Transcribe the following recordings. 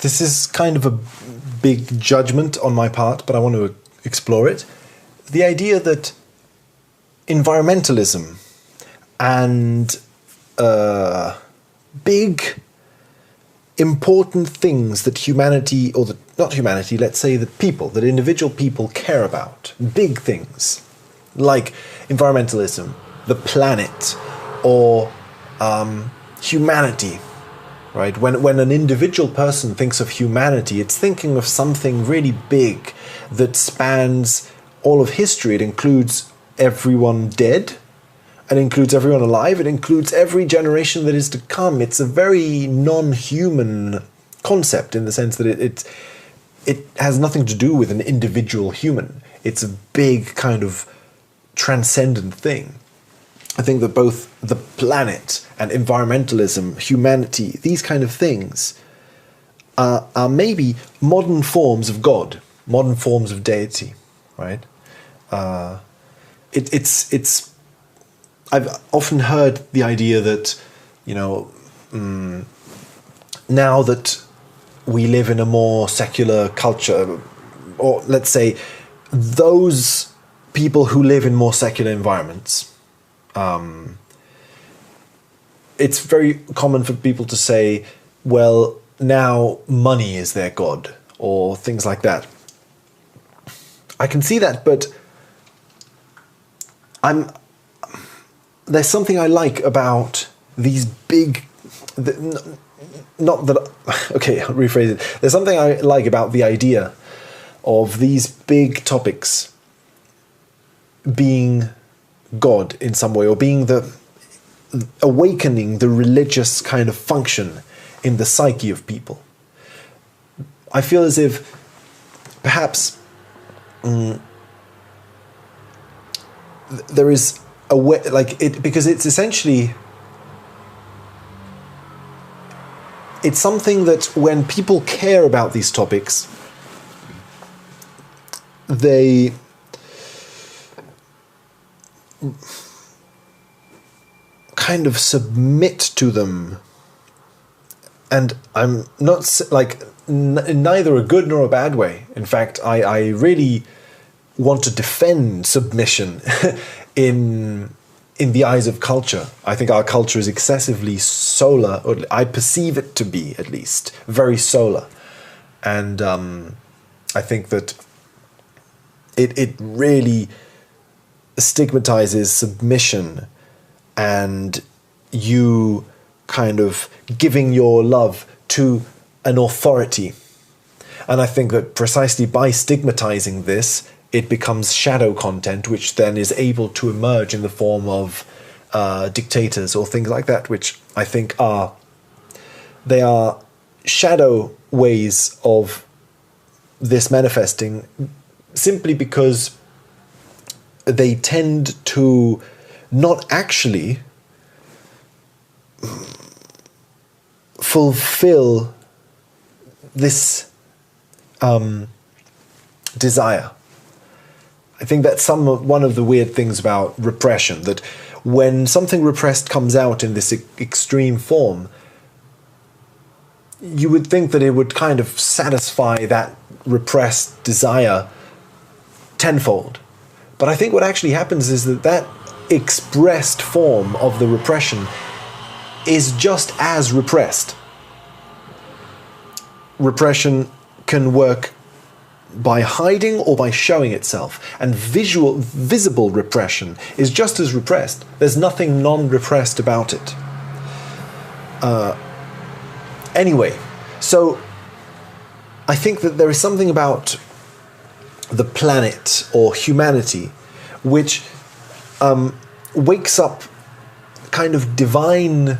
this is kind of a big judgment on my part, but I want to explore it. The idea that environmentalism and big, important things that humanity, or not humanity, let's say that individual people care about, big things, like environmentalism, the planet, or humanity, right? When an individual person thinks of humanity, it's thinking of something really big that spans all of history. It includes everyone dead, it includes everyone alive, it includes every generation that is to come. It's a very non-human concept in the sense that it has nothing to do with an individual human. It's a big kind of transcendent thing. I think that both the planet and environmentalism, humanity, these kind of things are maybe modern forms of God, modern forms of deity, right? I've often heard the idea that, now that we live in a more secular culture, or let's say those people who live in more secular environments, it's very common for people to say, well, now money is their God, or things like that. I can see that, but there's something I like about these big, I'll rephrase it. There's something I like about the idea of these big topics being God in some way, or being awakening the religious kind of function in the psyche of people. I feel as if perhaps there is a way, because it's essentially, it's something that when people care about these topics, they kind of submit to them. And I'm not in neither a good nor a bad way. In fact, I really want to defend submission in the eyes of culture. I think our culture is excessively solar, or I perceive it to be, at least, very solar. And I think that it really stigmatizes submission and you kind of giving your love to an authority. And I think that precisely by stigmatizing this, it becomes shadow content, which then is able to emerge in the form of dictators or things like that, which I think they are shadow ways of this manifesting, simply because they tend to not actually fulfill this desire. I think that's one of the weird things about repression, that when something repressed comes out in this extreme form, you would think that it would kind of satisfy that repressed desire tenfold. But I think what actually happens is that expressed form of the repression is just as repressed. Repression can work by hiding or by showing itself, and visible repression is just as repressed. There's nothing non-repressed about it. Anyway, so I think that there is something about the planet or humanity which wakes up kind of divine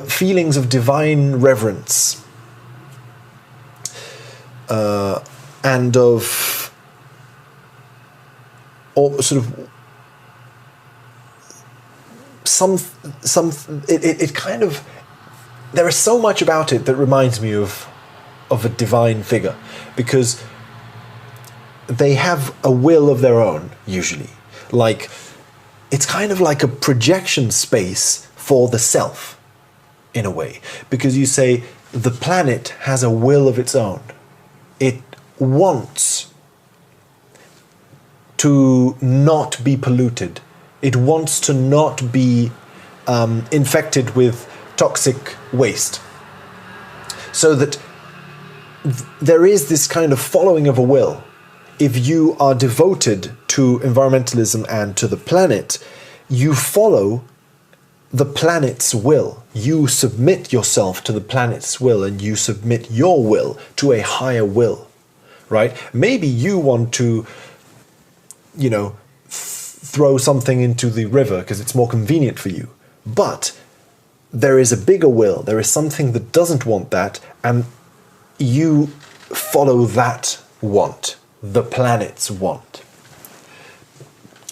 feelings of divine reverence and of, or sort of it kind of, there is so much about it that reminds me of a divine figure, because they have a will of their own, usually. Like, it's kind of like a projection space for the self. in a way, because you say the planet has a will of its own. It wants to not be polluted. It wants to not be infected with toxic waste. So that there is this kind of following of a will. If you are devoted to environmentalism and to the planet, you follow the planet's will. You submit yourself to the planet's will, and you submit your will to a higher will, right? Maybe you want to, throw something into the river because it's more convenient for you. But there is a bigger will. There is something that doesn't want that, and you follow that want, the planet's want.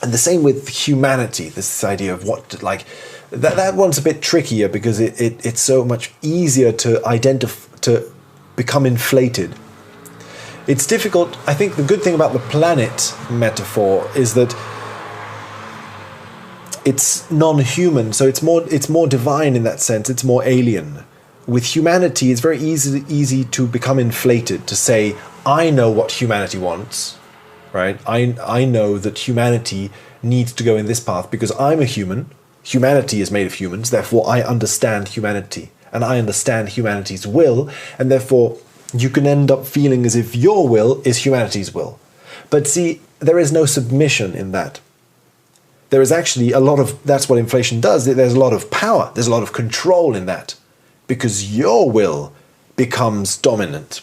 And the same with humanity, this idea of what, like, that one's a bit trickier because it's so much easier to identify, to become inflated. It's difficult. I think the good thing about the planet metaphor is that it's non-human, so it's more divine in that sense. It's more alien. With humanity, it's very easy to become inflated, to say, I know what humanity wants, right? I know that humanity needs to go in this path because I'm a human. Humanity is made of humans, therefore I understand humanity, and I understand humanity's will, and therefore you can end up feeling as if your will is humanity's will. But see, there is no submission in that. There is actually a lot of, that's what inflation does, there's a lot of power, there's a lot of control in that, because your will becomes dominant.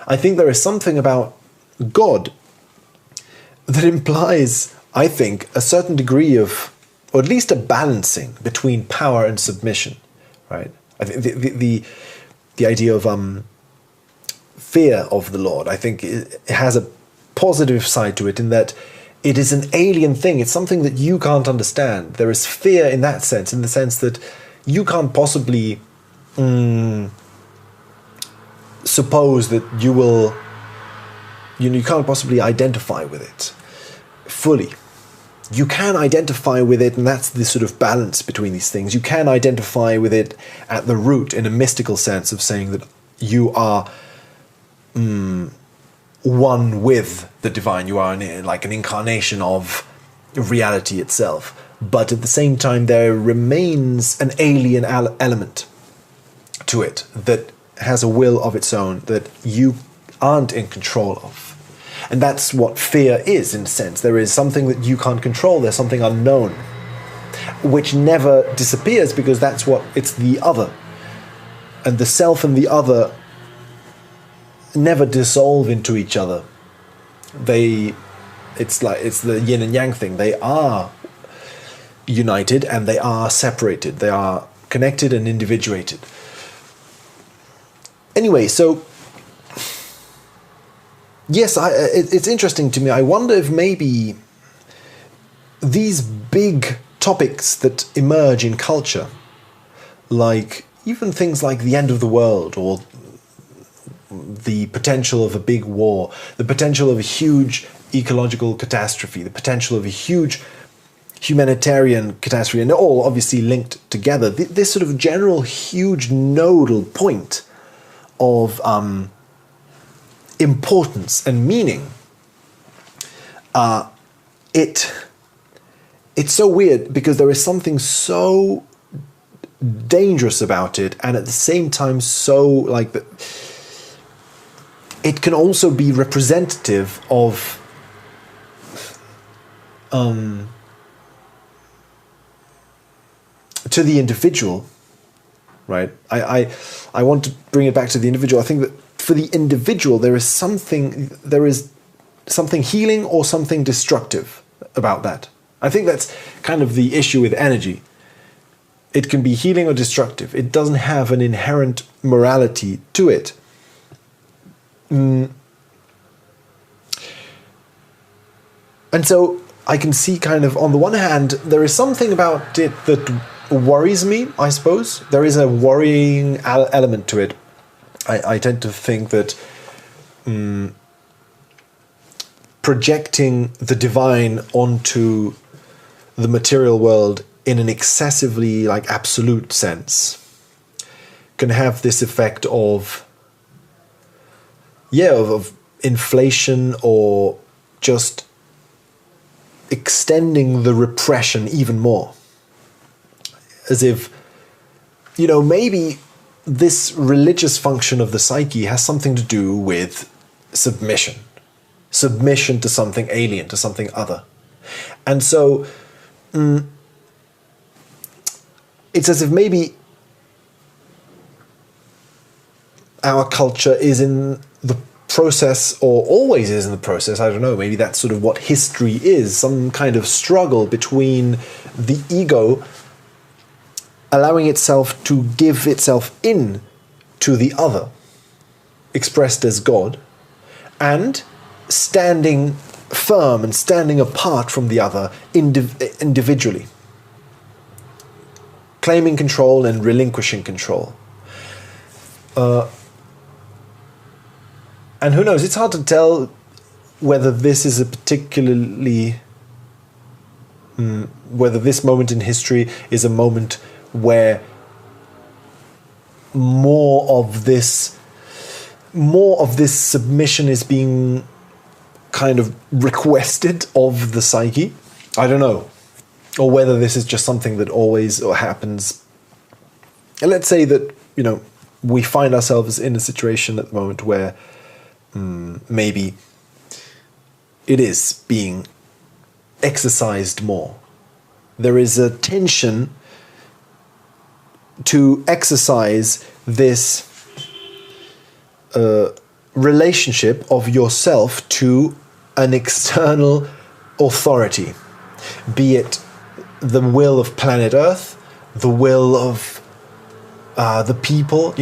I think there is something about God that implies, I think, a certain degree of, or at least a balancing between power and submission, right? I think the idea of fear of the Lord, I think it has a positive side to it in that it is an alien thing. It's something that you can't understand. There is fear in that sense, in the sense that you can't possibly suppose that you will, you can't possibly identify with it fully. You can identify with it, and that's the sort of balance between these things. You can identify with it at the root in a mystical sense of saying that you are one with the divine. You are like an incarnation of reality itself. But at the same time, there remains an alien element to it that has a will of its own that you aren't in control of. And that's what fear is, in a sense. There is something that you can't control. There's something unknown, which never disappears because it's the other. And the self and the other never dissolve into each other. It's the yin and yang thing. They are united and they are separated. They are connected and individuated. Anyway, so yes, it's interesting to me. I wonder if maybe these big topics that emerge in culture, like even things like the end of the world or the potential of a big war, the potential of a huge ecological catastrophe, the potential of a huge humanitarian catastrophe, and they're all obviously linked together. This sort of general huge nodal point of importance and meaning, it's so weird because there is something so dangerous about it, and at the same time so like it can also be representative of to the individual, right? I want to bring it back to the individual. I think that for the individual there is something healing or something destructive about that. I think that's kind of the issue with energy. It can be healing or destructive. It doesn't have an inherent morality to it. And so I can see kind of, on the one hand, there is something about it that worries me, I suppose. There is a worrying element to it. I tend to think that projecting the divine onto the material world in an excessively like absolute sense can have this effect of, of inflation, or just extending the repression even more. As if, maybe this religious function of the psyche has something to do with submission to something alien, to something other. And so it's as if maybe our culture is in the process, or always is in the process, I don't know, maybe that's sort of what history is, some kind of struggle between the ego allowing itself to give itself in to the other, expressed as God, and standing firm and standing apart from the other individually, claiming control and relinquishing control. And who knows, it's hard to tell whether this is a particularly, whether this moment in history is a moment where more of this submission is being kind of requested of the psyche. I don't know. Or whether this is just something that always happens. And let's say that, we find ourselves in a situation at the moment where maybe it is being exercised more. There is a tension to exercise this relationship of yourself to an external authority, be it the will of planet Earth, the will of the people.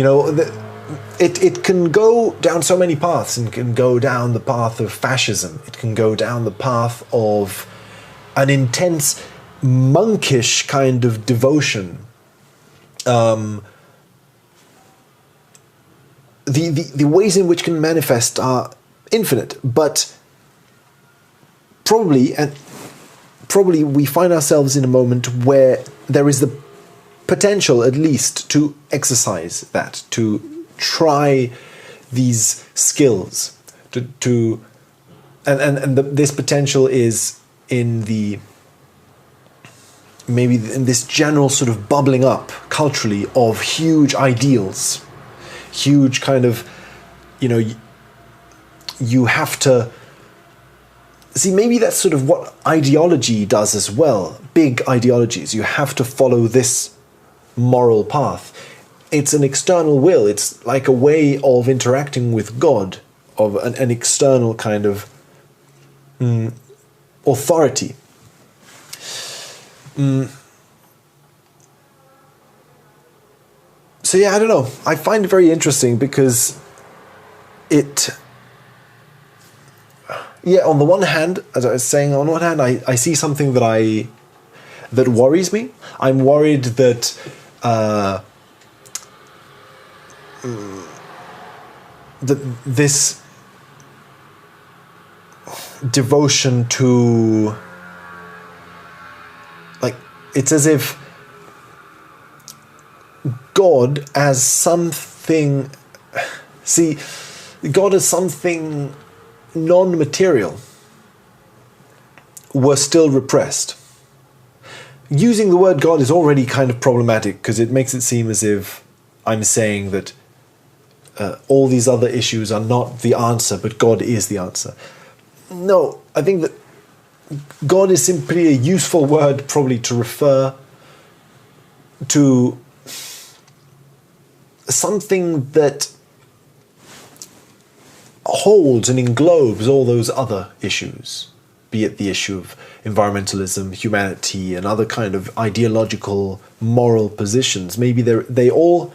It can go down so many paths, and can go down the path of fascism. It can go down the path of an intense monkish kind of devotion. The ways in which can manifest are infinite, but probably we find ourselves in a moment where there is the potential, at least, to exercise that, to try these skills, this potential is in maybe in this general sort of bubbling up culturally of huge ideals, huge kind of, you have to see, maybe that's sort of what ideology does as well. Big ideologies, you have to follow this moral path. It's an external will. It's like a way of interacting with God, of an external kind of authority. So I don't know. I find it very interesting because on the one hand, as I was saying, on one hand, I see something that worries me. I'm worried that this devotion to, it's as if God as something, God as something non-material were still repressed. Using the word God is already kind of problematic because it makes it seem as if I'm saying that all these other issues are not the answer, but God is the answer. No, I think that God is simply a useful word probably to refer to something that holds and englobes all those other issues, be it the issue of environmentalism, humanity, and other kind of ideological, moral positions. Maybe they all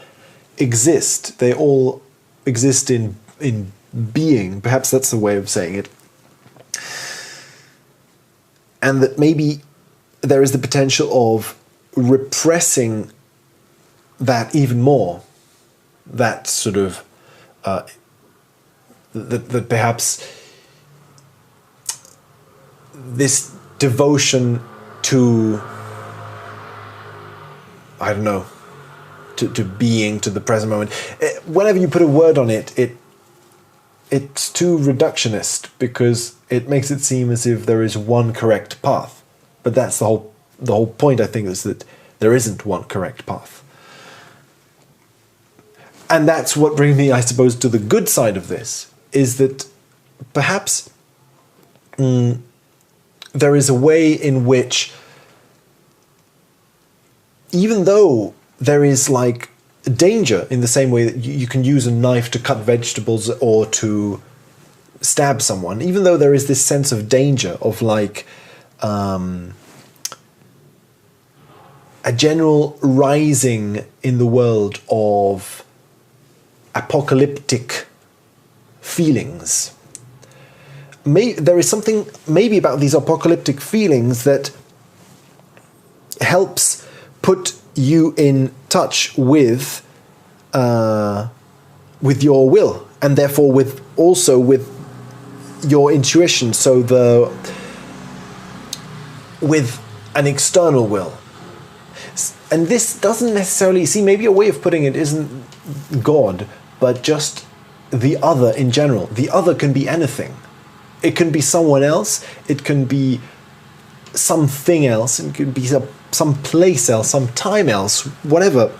exist. They all exist in being. Perhaps that's the way of saying it. And that maybe there is the potential of repressing that even more. That sort of that perhaps this devotion to, I don't know, to being, to the present moment. Whenever you put a word on it, it's too reductionist, because it makes it seem as if there is one correct path. But that's the whole point, I think, is that there isn't one correct path. And that's what brings me, I suppose, to the good side of this, is that perhaps there is a way in which, even though there is like danger in the same way that you can use a knife to cut vegetables or to stab someone, even though there is this sense of danger of like a general rising in the world of apocalyptic feelings, there is something maybe about these apocalyptic feelings that helps put you in touch with your will, and therefore with your intuition. So with an external will, and this doesn't necessarily see. Maybe a way of putting it isn't God, but just the other in general. The other can be anything. It can be someone else. It can be something else. It could be some place else, some time else, whatever.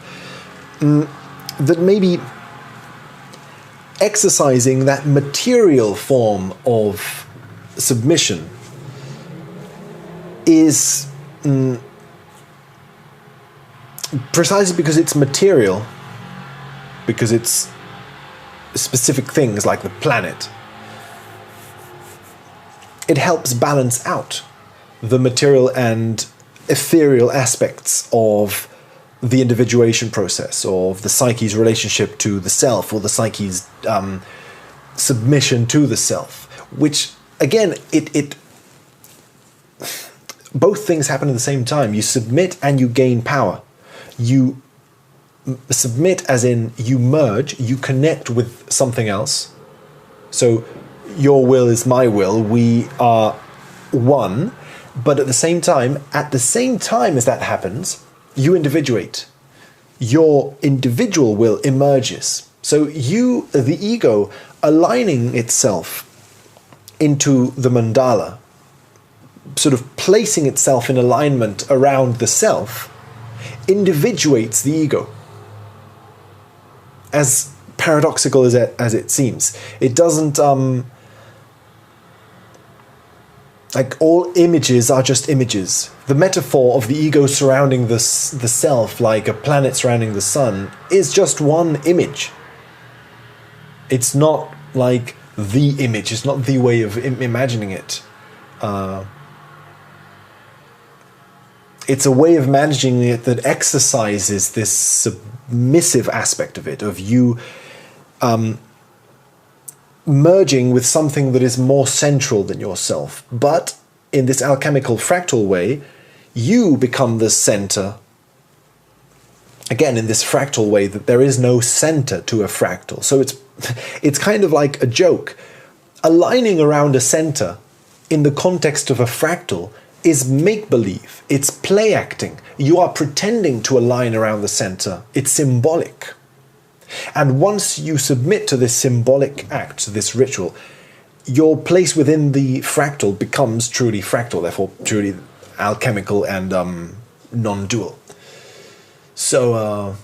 That maybe exercising that material form of submission is precisely because it's material, because it's specific things like the planet. It helps balance out the material and ethereal aspects of the individuation process, or of the psyche's relationship to the self, or the psyche's submission to the self, which again, it both things happen at the same time. You submit and you gain power. You submit as in you merge, you connect with something else. So your will is my will, we are one, but at the same time as that happens, you individuate. Your individual will emerges. So you, the ego, aligning itself into the mandala, sort of placing itself in alignment around the self, individuates the ego. As paradoxical as it seems, it doesn't like all images are just images. The metaphor of the ego surrounding the self, like a planet surrounding the sun, is just one image. It's not like the image. It's not the way of imagining it. It's a way of managing it that exercises this submissive aspect of it, of you merging with something that is more central than yourself. But in this alchemical fractal way, you become the center. Again, in this fractal way, that there is no center to a fractal. So it's kind of like a joke. Aligning around a center in the context of a fractal is make-believe. It's play acting. You are pretending to align around the center. It's symbolic. And once you submit to this symbolic act, to this ritual, your place within the fractal becomes truly fractal, therefore truly alchemical and non-dual. So,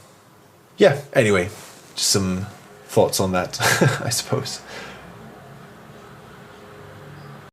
yeah, anyway, just some thoughts on that, I suppose.